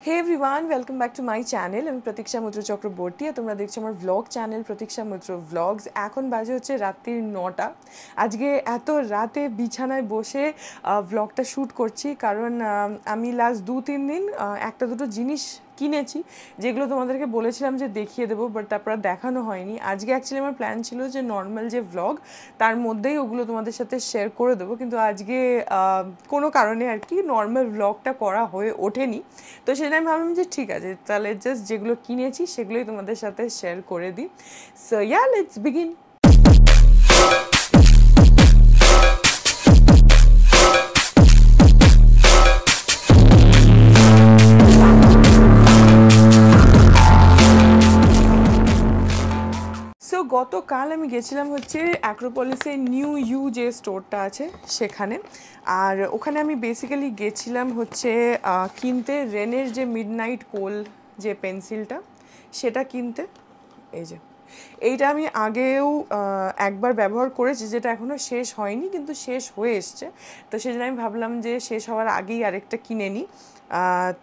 Hey everyone, welcome back to my channel. আমি প্রতীক্ষা মৈত্র চক্রবর্তী আর তোমরা দেখছো আমার ভ্লগ চ্যানেল প্রতীক্ষা মৈত্র ভ্লগস। এখন বাজে হচ্ছে রাত্রির 9টা। আজকে এত রাতে বিছানায় বসে ভ্লগটা শ্যুট করছি কারণ আমি লাস্ট 2-3 দিন একটা দুটো জিনিস কিনেছি যেগুলো তোমাদেরকে বলেছিলাম যে দেখিয়ে দেবো, বাট তারপর দেখানো হয়নি। আজকে অ্যাকচুয়ালি আমার প্ল্যান ছিল যে নর্মাল যে ভ্লগ তার মধ্যেই ওগুলো তোমাদের সাথে শেয়ার করে দেবো, কিন্তু আজকে কোনো কারণে আর কি নর্মাল ভ্লগটা করা হয়ে ওঠেনি। তো সেটা আমি ভাবলাম যে ঠিক আছে, তাহলে জাস্ট যেগুলো কিনেছি সেগুলোই তোমাদের সাথে শেয়ার করে দিই। So yeah, let's begin. So গতকাল আমি গেছিলাম হচ্ছে অ্যাক্রোপলিসে নিউ ইউ যে স্টোরটা আছে সেখানে। আর ওখানে আমি বেসিক্যালি গেছিলাম হচ্ছে কিনতে রেনের যে মিডনাইট কোল যে পেন্সিলটা সেটা কিনতে। এই যে এইটা আমি আগেও একবার ব্যবহার করেছি, যেটা এখনও শেষ হয়নি কিন্তু শেষ হয়ে এসছে। তো সেই জন্য আমি ভাবলাম যে শেষ হওয়ার আগেই আরেকটা কিনে নিই।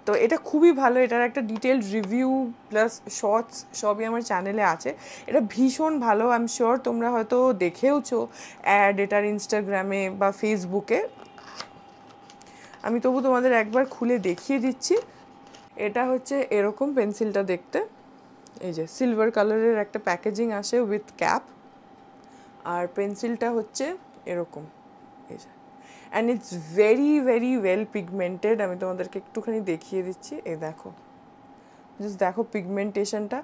তো এটা খুবই ভালো, এটার একটা ডিটেলড রিভিউ প্লাস শর্টস সবই আমার চ্যানেলে আছে। এটা ভীষণ ভালো, আই এম শিওর তোমরা হয়তো দেখেওছো অ্যাড এটার ইনস্টাগ্রামে বা ফেসবুকে। আমি তবু তোমাদের একবার খুলে দেখিয়ে দিচ্ছি। এটা হচ্ছে এরকম পেন্সিলটা দেখতে। এই যে সিলভার কালারের একটা প্যাকেজিং আসে উইথ ক্যাপ, আর পেন্সিলটা হচ্ছে এরকম। এই যে and it's very very well pigmented. আমি তোমাদেরকে একটুখানি দেখিয়ে দিচ্ছি। এই দেখো, জাস্ট দেখো পিগমেন্টেশনটা,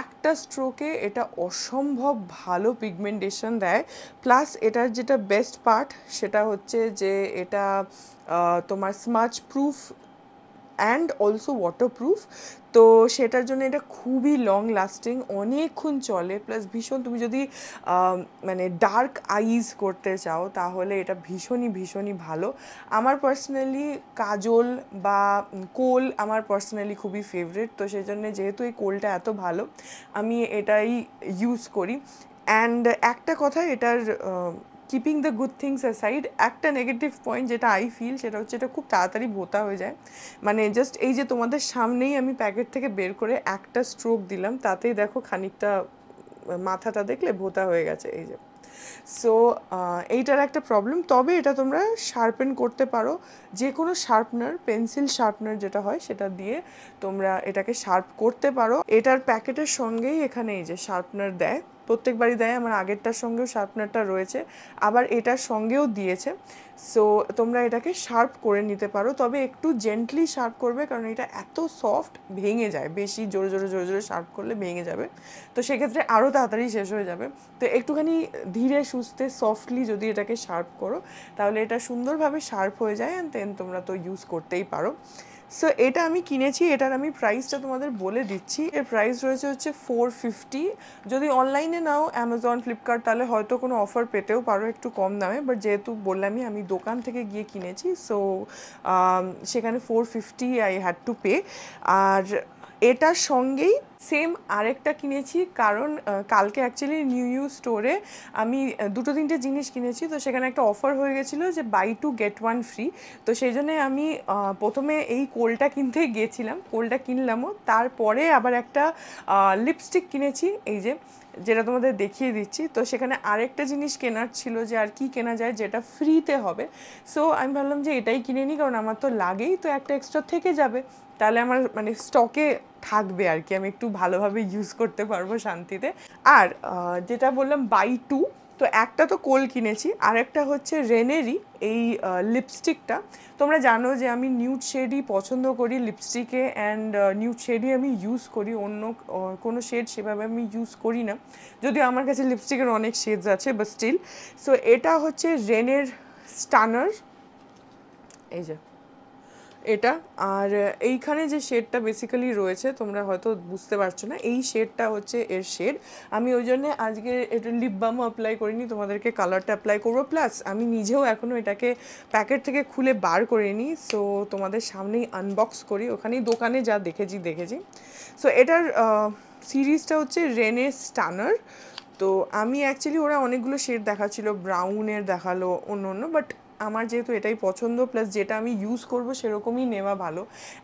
একটা স্ট্রোকে এটা অসম্ভব ভালো পিগমেন্টেশন দেয়। প্লাস এটার যেটা বেস্ট পার্ট সেটা হচ্ছে যে এটা তোমার smudge proof and also waterproof. তো সেটার জন্য এটা খুবই লং লাস্টিং, অনেকক্ষণ চলে। প্লাস ভীষণ, তুমি যদি মানে ডার্ক আইজ করতে চাও তাহলে এটা ভীষণই ভীষণই ভালো। আমার পার্সোনালি কাজল বা কোল আমার পার্সোনালি খুবই ফেভারিট, তো সেই জন্য যেহেতু এই কোলটা এত ভালো আমি এটাই ইউজ করি। অ্যান্ড একটা কথা, এটার keeping the good things aside, একটা নেগেটিভ পয়েন্ট যেটা আই ফিল সেটা হচ্ছে এটা খুব তাড়াতাড়ি ভোতা হয়ে যায়। মানে জাস্ট এই যে তোমাদের সামনেই আমি প্যাকেট থেকে বের করে একটা স্ট্রোক দিলাম, তাতেই দেখো খানিকটা মাথাটা দেখলে ভোতা হয়ে গেছে। এই যে সো এইটার একটা প্রবলেম। তবে এটা তোমরা শার্পেন করতে পারো, যে কোনো শার্পনার, পেন্সিল শার্পনার যেটা হয় সেটা দিয়ে তোমরা এটাকে শার্প করতে পারো। এটার প্যাকেটের সঙ্গেই এখানে এই যে শার্পনার দেয়, প্রত্যেকবারই দেয়। আমার আগেরটার সঙ্গেও শার্পনারটা রয়েছে, আবার এটার সঙ্গেও দিয়েছে। সো তোমরা এটাকে শার্প করে নিতে পারো, তবে একটু জেন্টলি শার্প করবে কারণ এটা এত সফট ভেঙে যায়, বেশি জোরে জোরে জোরে জোরে শার্প করলে ভেঙে যাবে। তো সেক্ষেত্রে আরও তাড়াতাড়ি শেষ হয়ে যাবে। তো একটুখানি ধীরে সুস্থে সফটলি যদি এটাকে শার্প করো তাহলে এটা সুন্দরভাবে শার্প হয়ে যায়, অ্যান্ড দেন তোমরা তো ইউজ করতেই পারো। সো এটা আমি কিনেছি, এটার আমি প্রাইসটা তোমাদের বলে দিচ্ছি। এর প্রাইস রয়েছে হচ্ছে 450। যদি অনলাইনে নাও অ্যামাজন, ফ্লিপকার্ট, তাহলে হয়তো কোনো অফার পেতেও পারো একটু কম দামে, বাট যেহেতু বললামই আমি দোকান থেকে গিয়ে কিনেছি, সো সেখানে 450 আই হ্যাড টু পে। আর এটার সঙ্গেই সেম আরেকটা কিনেছি, কারণ কালকে অ্যাকচুয়ালি নিউ ইউ স্টোরে আমি 2-3টে জিনিস কিনেছি। তো সেখানে একটা অফার হয়ে গেছিলো যে বাই 2 get 1 ফ্রি। তো সেই জন্যে আমি প্রথমে এই কোলটা কিনতে গিয়েছিলাম, কোলটা কিনলামও, তারপরে আবার একটা লিপস্টিক কিনেছি, এই যে যেটা তোমাদের দেখিয়ে দিচ্ছি। তো সেখানে আরেকটা জিনিস কেনার ছিল যে আর কি কেনা যায় যেটা ফ্রিতে হবে। সো আমি ভাবলাম যে এটাই কিনে নিই, কারণ আমার তো লাগেই, তো একটা এক্সট্রা থেকে যাবে, তাহলে আমার মানে স্টকে থাকবে আর কি, আমি একটু ভালোভাবে ইউজ করতে পারবো শান্তিতে। আর যেটা বললাম বাই 2, তো একটা তো কোল কিনেছি, আর একটা হচ্ছে রেনেরই এই লিপস্টিকটা। তোমরা জানো যে আমি নিউড শেডই পছন্দ করি লিপস্টিকে, অ্যান্ড নিউড শেডই আমি ইউজ করি, অন্য কোনো শেড সেভাবে আমি ইউজ করি না, যদিও আমার কাছে লিপস্টিকের অনেক শেডস আছে, বাট স্টিল। সো এটা হচ্ছে রেনের স্টানার, এই যে এটা। আর এইখানে যে শেডটা বেসিক্যালি রয়েছে তোমরা হয়তো বুঝতে পারছো না, এই শেডটা হচ্ছে এর শেড। আমি ওই জন্যে আজকে এটা লিপ বামও অ্যাপ্লাই করিনি, তোমাদেরকে কালারটা অ্যাপ্লাই করবো। প্লাস আমি নিজেও এখনও এটাকে প্যাকেট থেকে খুলে বার করিনি, সো তোমাদের সামনেই আনবক্স করি, ওখানেই দোকানে যা দেখেছি। সো এটার সিরিজটা হচ্ছে রেনের স্টানার। তো আমি অ্যাকচুয়ালি ওরা অনেকগুলো শেড দেখাচ্ছিলো, ব্রাউনের দেখালো, অন্য, বাট আমার যেহেতু এটাই পছন্দ প্লাস যেটা আমি ইউজ করব সেরকমই নেওয়া ভালো।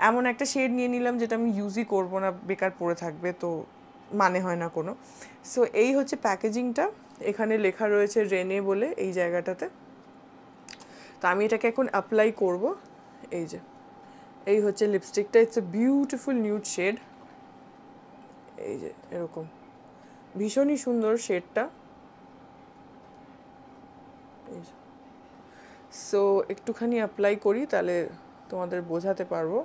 এমন একটা শেড নিয়ে নিলাম যেটা আমি ইউজই করব না, বেকার পড়ে থাকবে, তো মানে হয় না কোনো। সো এই হচ্ছে প্যাকেজিংটা। এখানে লেখা রয়েছে রেনে বলে এই জায়গাটাতে। তো আমি এটাকে এখন অ্যাপ্লাই করব। এই যে এই হচ্ছে লিপস্টিকটা, it's a beautiful nude shade. এই যে এরকম ভীষণই সুন্দর শেডটা। সো একটুখানি অ্যাপ্লাই করি তাহলে তোমাদের বোঝাতে পারবো।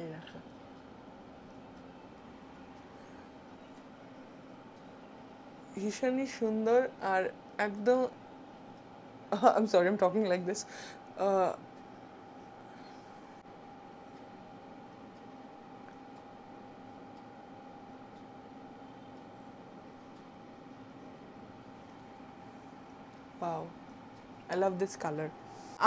এই দেখো ভীষণই সুন্দর আর একদম I am sorry I am talking like this. Wow, I love this colour.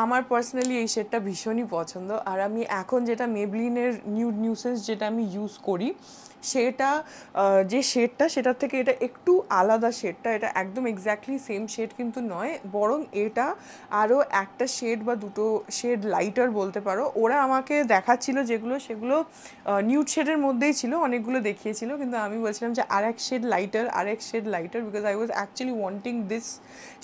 আমার পার্সোনালি এই শেডটা ভীষণই পছন্দ। আর আমি এখন যেটা মেবলিনের নিউড নিউসেস যেটা আমি ইউজ করি সেটা যে শেডটা সেটার থেকে এটা একটু আলাদা শেডটা, এটা একদম এক্স্যাক্টলি সেম শেড কিন্তু নয়, বরং এটা আরও একটা শেড বা দুটো শেড লাইটার বলতে পারো। ওরা আমাকে দেখাচ্ছিল যেগুলো সেগুলো নিউড শেডের মধ্যেই ছিল, অনেকগুলো দেখিয়েছিল, কিন্তু আমি বলছিলাম যে আর এক shade lighter because I was actually wanting this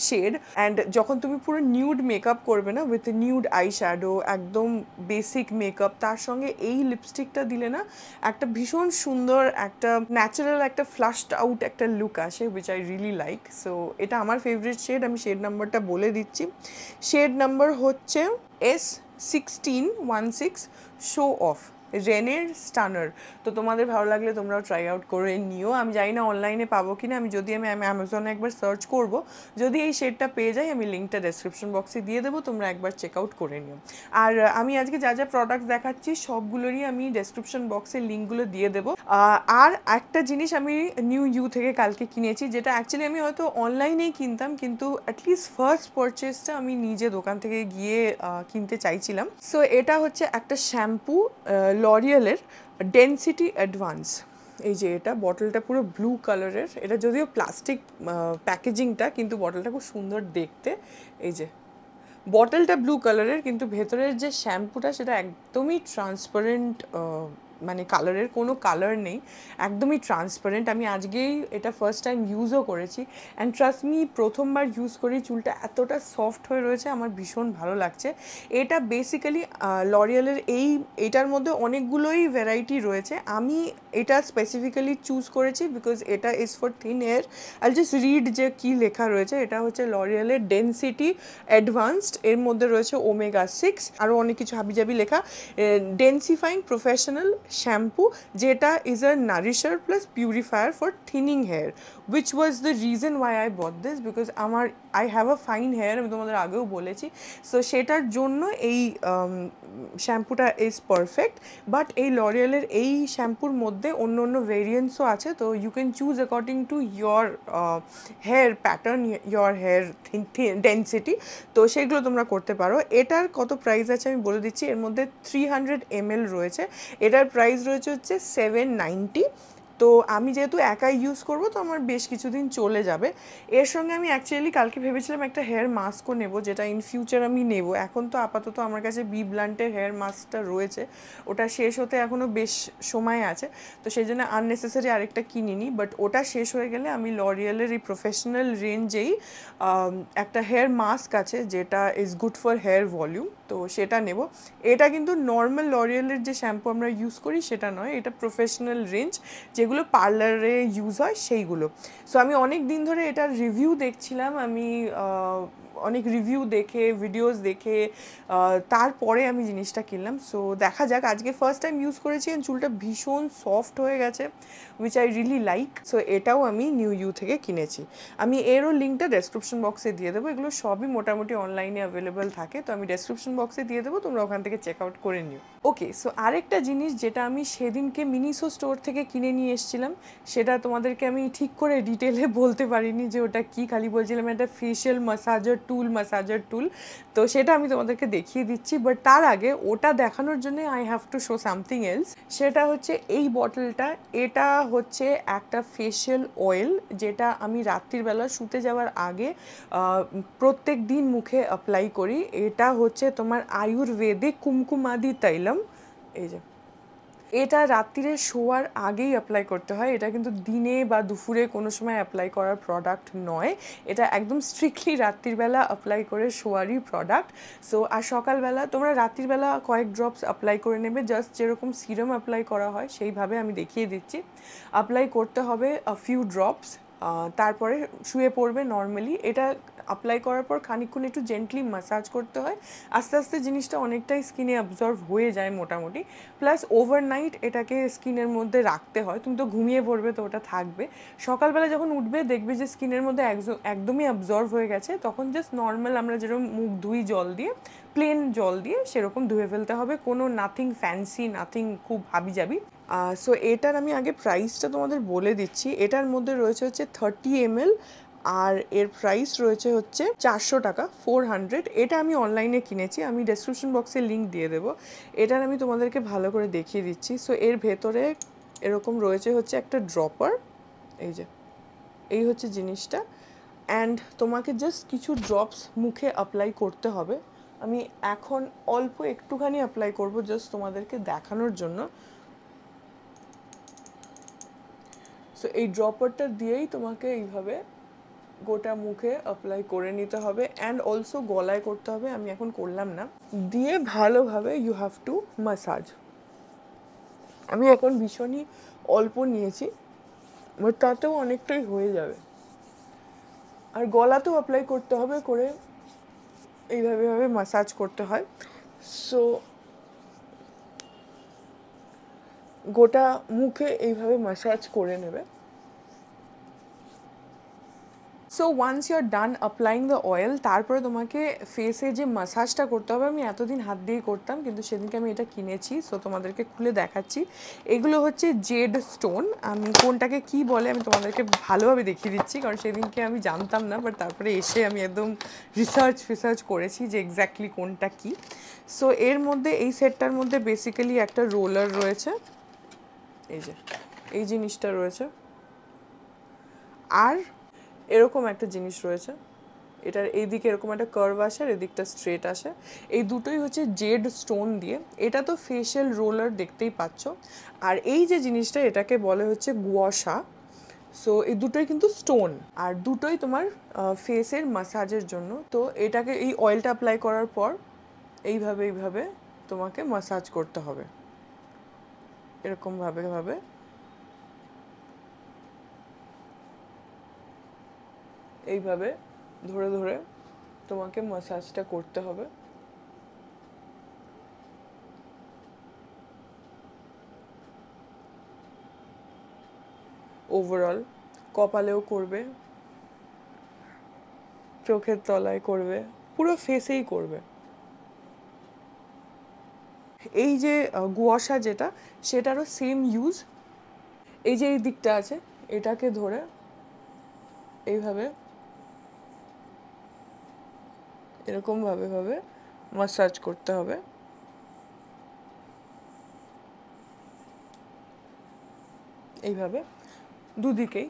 shade. And যখন তুমি পুরো নিউড মেকআপ করবে না উইথ নিউড আই শ্যাডো, একদম বেসিক মেকআপ, তার সঙ্গে এই লিপস্টিকটা দিলে না একটা ভীষণ সুন্দর একটা ন্যাচারাল একটা ফ্লাশড আউট একটা লুক আসে, which I really like. So এটা আমার ফেভারিট শেড। আমি শেড নাম্বারটা বলে দিচ্ছি। শেড নাম্বার হচ্ছে S1616 শো অফ, রেনের স্টানার। তো তোমাদের ভালো লাগলে তোমরাও ট্রাই আউট করে নিও। আমি জানি না অনলাইনে পাবো কি না, আমি অ্যামাজনে একবার সার্চ করব, যদি এই শেডটা পেয়ে যাই আমি লিঙ্কটা ডেসক্রিপশন বক্সে দিয়ে দেবো, তোমরা একবার চেক আউট করে নিও। আর আমি আজকে যা যা প্রোডাক্ট দেখাচ্ছি সবগুলোরই আমি ডেসক্রিপশন বক্সে লিঙ্কগুলো দিয়ে দেবো। আর একটা জিনিস আমি নিউ ইউ থেকে কালকে কিনেছি, যেটা অ্যাকচুয়ালি আমি হয়তো অনলাইনেই কিনতাম, কিন্তু অ্যাটলিস্ট ফার্স্ট পারচেসটা আমি নিজে দোকান থেকে গিয়ে কিনতে চাইছিলাম। সো এটা হচ্ছে একটা শ্যাম্পু লরিয়েলের ডেনসিটি অ্যাডভান্স। এই যে এটা বটলটা পুরো ব্লু কালারের, এটা যদিও প্লাস্টিক প্যাকেজিংটা, কিন্তু বটলটা খুব সুন্দর দেখতে। এই যে বটলটা ব্লু কালারের, কিন্তু ভেতরের যে শ্যাম্পুটা সেটা একদমই ট্রান্সপারেন্ট, মানে কালারের কোনো কালার নেই, একদমই ট্রান্সপারেন্ট। আমি আজকেই এটা ফার্স্ট টাইম ইউজও করেছি, অ্যান্ড ট্রাস্ট মি প্রথমবার ইউজ করি চুলটা এতটা সফট হয়ে রয়েছে, আমার ভীষণ ভালো লাগছে। এটা বেসিক্যালি লরিয়েলের এটার মধ্যে অনেকগুলোই ভ্যারাইটি রয়েছে, আমি এটা স্পেসিফিক্যালি চুজ করেছি বিকজ এটা is for thin hair. I just read যে কী লেখা রয়েছে। এটা হচ্ছে লরিয়েলের ডেনসিটি অ্যাডভান্সড, এর মধ্যে রয়েছে ওমেগা 6, আরও অনেক কিছু হাবিজাবি লেখা। ডেন্সিফাইং প্রফেশনাল শ্যাম্পু, যেটা is a nourisher plus purifier for thinning hair, which was the reason why I bought this, because I have a fine hair, আমি তোমাদের আগেও বলেছি। সো সেটার জন্য এই শ্যাম্পুটা ইজ পারফেক্ট। বাট এই লরিয়েলের এই শ্যাম্পুর মধ্যে অন্য অন্য ভেরিয়েন্টসও আছে, তো you can choose according to your hair pattern, your hair density, তো সেগুলো তোমরা করতে পারো। এটার কত প্রাইস আছে আমি বলে দিচ্ছি। এর মধ্যে 300 ml রয়েছে, এটার প্রাইস রয়েছে হচ্ছে 790। তো আমি যেহেতু একাই ইউজ করব তো আমার বেশ কিছুদিন চলে যাবে। এর সঙ্গে আমি অ্যাকচুয়ালি কালকে ভেবেছিলাম একটা হেয়ার মাস্কও নেব, যেটা ইন ফিউচার আমি নেব। এখন তো আপাতত আমার কাছে বি ব্লান্টের হেয়ার মাস্কটা রয়েছে, ওটা শেষ হতে এখনও বেশ সময় আছে, তো সেই জন্য আননেসেসারি আরেকটা কিনিনি। বাট ওটা শেষ হয়ে গেলে আমি লরিয়েলের এই প্রফেশনাল রেঞ্জেই একটা হেয়ার মাস্ক আছে যেটা is good for hair volume, তো সেটা নেব। এটা কিন্তু নর্মাল লরিয়েলের যে শ্যাম্পু আমরা ইউজ করি সেটা নয়, এটা প্রফেশনাল রেঞ্জ, যেগুলো পার্লারে ইউজ হয় সেইগুলো। সো আমি অনেক দিন ধরে এটার রিভিউ দেখছিলাম, আমি অনেক রিভিউ দেখে ভিডিওস দেখে তারপরে আমি জিনিসটা কিনলাম। সো দেখা যাক, আজকে ফার্স্ট টাইম ইউজ করেছি, চুলটা ভীষণ সফট হয়ে গেছে, which I really like. So এটাও আমি নিউ ইউ থেকে কিনেছি। আমি এরও লিঙ্কটা ডেসক্রিপশন বক্সে দিয়ে দেবো, এগুলো সবই মোটামুটি অনলাইনে অ্যাভেলেবেল থাকে, তো আমি ডেসক্রিপশন বক্সে দিয়ে দেবো, তোমরা ওখান থেকে চেক আউট করে নিও। ওকে, সো আরেকটা জিনিস যেটা আমি সেদিনকে মিনিসো স্টোর থেকে কিনে নিয়ে এসেছিলাম, সেটা তোমাদেরকে আমি ঠিক করে ডিটেলে বলতে পারিনি যে ওটা কি, খালি বলছিলাম একটা ফেশিয়াল ম্যাসাজার টুল, ম্যাসাজার টুল, তো সেটা আমি তোমাদেরকে দেখিয়ে দিচ্ছি। বাট তার আগে ওটা দেখানোর জন্য I have to show something else. সেটা হচ্ছে এই বটলটা, এটা হচ্ছে একটা ফেশিয়াল অয়েল যেটা আমি রাত্রিবেলা শুতে যাওয়ার আগে প্রত্যেক দিন মুখে অ্যাপ্লাই করি। এটা হচ্ছে তোমার আয়ুর্বেদিক কুমকুমাদি তৈলম। এই যে এটা রাত্রিরে শোয়ার আগেই অ্যাপ্লাই করতে হয়, এটা কিন্তু দিনে বা দুপুরে কোনো সময় অ্যাপ্লাই করার প্রোডাক্ট নয়, এটা একদম স্ট্রিক্টলি রাত্রিবেলা অ্যাপ্লাই করে শোয়ারই প্রোডাক্ট। সো আর সকালবেলা তোমরা রাত্রিবেলা কয়েক ড্রপস অ্যাপ্লাই করে নেবে, জাস্ট যেরকম সিরাম অ্যাপ্লাই করা হয় সেইভাবে আমি দেখিয়ে দিচ্ছি। অ্যাপ্লাই করতে হবে ফিউ ড্রপস, তারপরে শুয়ে পড়বে নর্মালি। এটা অ্যাপ্লাই করার পর খানিকক্ষণ একটু জেন্টলি ম্যাসাজ করতে হয়, আস্তে আস্তে জিনিসটা অনেকটাই স্কিনে অ্যাবজর্ভ হয়ে যায় মোটামুটি। প্লাস ওভারনাইট এটাকে স্কিনের মধ্যে রাখতে হয়, তুমি তো ঘুমিয়ে পড়বে তো ওটা থাকবে, সকালবেলা যখন উঠবে দেখবে যে স্কিনের মধ্যে একদমই অ্যাবজর্ভ হয়ে গেছে, তখন জাস্ট নর্মাল আমরা যেরকম মুখ ধুই জল দিয়ে, প্লেন জল দিয়ে সেরকম ধুয়ে ফেলতে হবে, কোনো নাথিং ফ্যান্সি, নাথিং খুব হাবিজাবি। সো এটার আমি আগে প্রাইসটা তোমাদের বলে দিচ্ছি। এটার মধ্যে রয়েছে হচ্ছে 30 ml, আর এর প্রাইস রয়েছে হচ্ছে 400 টাকা, 400। এটা আমি অনলাইনে কিনেছি, আমি ডেসক্রিপশন বক্সে লিঙ্ক দিয়ে দেবো। এটার আমি তোমাদেরকে ভালো করে দেখিয়ে দিচ্ছি। সো এর ভেতরে এরকম রয়েছে হচ্ছে একটা ড্রপার, এই যে এই হচ্ছে জিনিসটা, অ্যান্ড তোমাকে জাস্ট কিছু ড্রপস মুখে অ্যাপ্লাই করতে হবে। আমি এখন অল্প একটুখানি অ্যাপ্লাই করবো জাস্ট তোমাদেরকে দেখানোর জন্য। সো এই ড্রপারটা দিয়েই তোমাকে এইভাবে গোটা মুখে অ্যাপ্লাই করে নিতে হবে, অ্যান্ড অলসো গলায় করতে হবে, আমি এখন করলাম না। দিয়ে ভালোভাবে ইউ হ্যাভ টু ম্যাসাজ। আমি এখন ভীষণই অল্প নিয়েছি, বাট তাতেও অনেকটাই হয়ে যাবে। আর গলাতেও অ্যাপ্লাই করতে হবে, করে এইভাবে এইভাবে ম্যাসাজ করতে হয়। সো গোটা মুখে এইভাবে ম্যাসাজ করে নেবে। So once you are done applying the oil, তারপরে তোমাকে ফেসে যে ম্যাসাজটা করতে হবে, আমি এতদিন হাত দিয়ে করতাম কিন্তু সেদিনকে আমি এটা কিনেছি, সো তোমাদেরকে খুলে দেখাচ্ছি। এগুলো হচ্ছে জেড স্টোন, আমি কোনটাকে কি বলে আমি তোমাদেরকে ভালোভাবে দেখিয়ে দিচ্ছি, কারণ সেদিনকে আমি জানতাম না, বাট তারপরে এসে আমি একদম রিসার্চ করেছি যে এক্স্যাক্টলি কোনটা কি। সো এর মধ্যে এই সেটটার মধ্যে বেসিক্যালি একটা রোলার রয়েছে, এই যে এই জিনিসটা রয়েছে, আর এরকম একটা জিনিস রয়েছে, এটার এইদিকে এরকম একটা কার্ভ আসে আর এদিকটা স্ট্রেট আসে, এই দুটোই হচ্ছে জেড স্টোন দিয়ে। এটা তো ফেশিয়াল রোলার দেখতেই পাচ্ছ, আর এই যে জিনিসটা এটাকে বলে হচ্ছে গুয়াশা। সো এই দুটোই কিন্তু স্টোন, আর দুটোই তোমার ফেসের ম্যাসাজের জন্য। তো এটাকে এই অয়েলটা অ্যাপ্লাই করার পর এইভাবে এইভাবে তোমাকে ম্যাসাজ করতে হবে, এরকমভাবে ভাবে এইভাবে ধরে ধরে তোমাকে ম্যাসাজটা করতে হবে। ওভারঅল কপালেও করবে, চোখের তলায় করবে, পুরো ফেসেই করবে। এই যে গুয়াশা যেটা, সেটারও সেম ইউজ। এই যে এই দিকটা আছে এটাকে ধরে এইভাবে এরকমভাবে ভাবে ম্যাসাজ করতে হবে। এইভাবে দুদিকেই।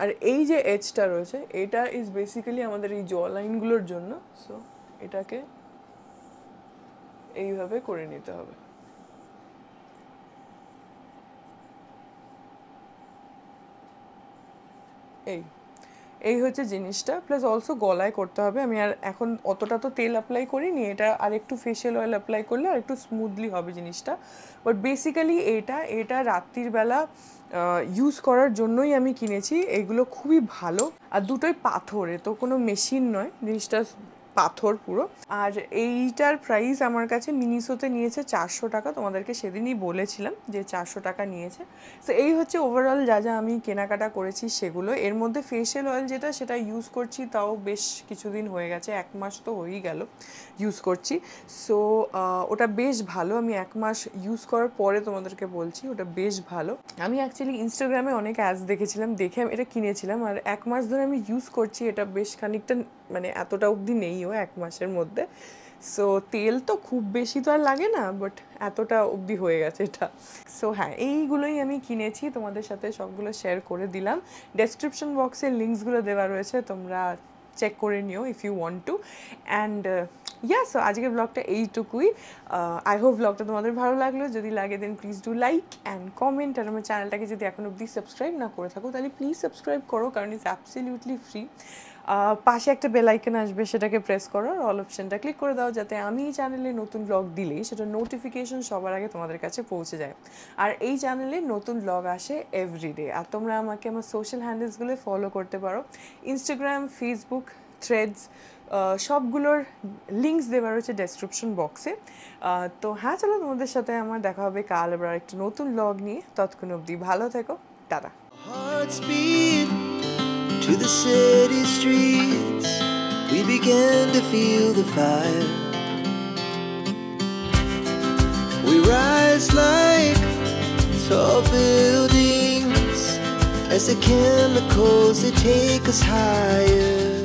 আর এই যে এজটা রয়েছে এটা ইজ বেসিক্যালি আমাদের এই জ লাইনগুলোর জন্য। সো এটাকে এইভাবে করে নিতে হবে। এই এই হচ্ছে জিনিসটা, প্লাস অলসো গলায় করতে হবে। আমি আর এখন অতটা তো তেল অ্যাপ্লাই করিনি, এটা আর একটু ফেশিয়াল অয়েল অ্যাপ্লাই করলে আর একটু স্মুথলি হবে জিনিসটা। বাট বেসিক্যালি এটা রাত্রির বেলা ইউজ করার জন্যই আমি কিনেছি, এগুলো খুবই ভালো। আর দুটোই পাথরে, তো কোনো মেশিন নয়, জিনিসটা পাথর পুরো। আর এইটার প্রাইস আমার কাছে মিনিসোতে নিয়েছে 400 টাকা, তোমাদেরকে সেদিনই বলেছিলাম যে 400 টাকা নিয়েছে। তো এই হচ্ছে ওভারঅল যা যা আমি কেনাকাটা করেছি সেগুলো। এর মধ্যে ফেশিয়াল অয়েল যেটা সেটা ইউজ করছি তাও বেশ কিছুদিন হয়ে গেছে, 1 মাস তো হয়েই গেল ইউজ করছি। সো ওটা বেশ ভালো, আমি 1 মাস ইউজ করার পরে তোমাদেরকে বলছি ওটা বেশ ভালো। আমি অ্যাকচুয়ালি ইনস্টাগ্রামে অনেক অ্যাডস দেখেছিলাম, দেখে আমি এটা কিনেছিলাম। আর 1 মাস ধরে আমি ইউজ করছি, এটা বেশ খানিকটা মানে এতটা অবধি নেইও 1 মাসের মধ্যে। সো তেল তো খুব বেশি তো আর লাগে না, বাট এতটা অবধি হয়ে গেছে এটা। সো হ্যাঁ, এইগুলোই আমি কিনেছি, তোমাদের সাথে সবগুলো শেয়ার করে দিলাম। ডেসক্রিপশন বক্সে লিঙ্কসগুলো দেওয়া রয়েছে, তোমরা চেক করে নিও if you want to. And so আজকের ব্লগটা এইটুকুই। আই হোপ ব্লগটা তোমাদের ভালো লাগলো। যদি লাগে then please do like and comment. আর আমার চ্যানেলটাকে যদি এখন অবধি সাবস্ক্রাইব না করে থাকো তাহলে প্লিজ সাবস্ক্রাইব করো, কারণ ইটস অ্যাবসলিউটলি ফ্রি। পাশে একটা বেল আইকন আসবে, সেটাকে প্রেস করো আর অল অপশনটা ক্লিক করে দাও, যাতে আমি এই চ্যানেলে নতুন ব্লগ দিলেই সেটা নোটিফিকেশন সবার আগে তোমাদের কাছে পৌঁছে যায়। আর এই চ্যানেলে নতুন ব্লগ আসে এভরিডে। আর তোমরা আমাকে আমার সোশ্যাল হ্যান্ডেলসগুলো ফলো করতে পারো, ইনস্টাগ্রাম, ফেসবুক, থ্রেডস, সবগুলোর লিঙ্কস দেওয়া রয়েছে ডেসক্রিপশন বক্সে। তো হ্যাঁ, চলো তোমাদের সাথে আমার দেখা হবে কাল আবার একটা নতুন ব্লগ নিয়ে। ততক্ষণ অবধি ভালো থেকো, tata. To the city streets, we began to feel the fire. We rise like tall buildings as the chemicals, they take us higher.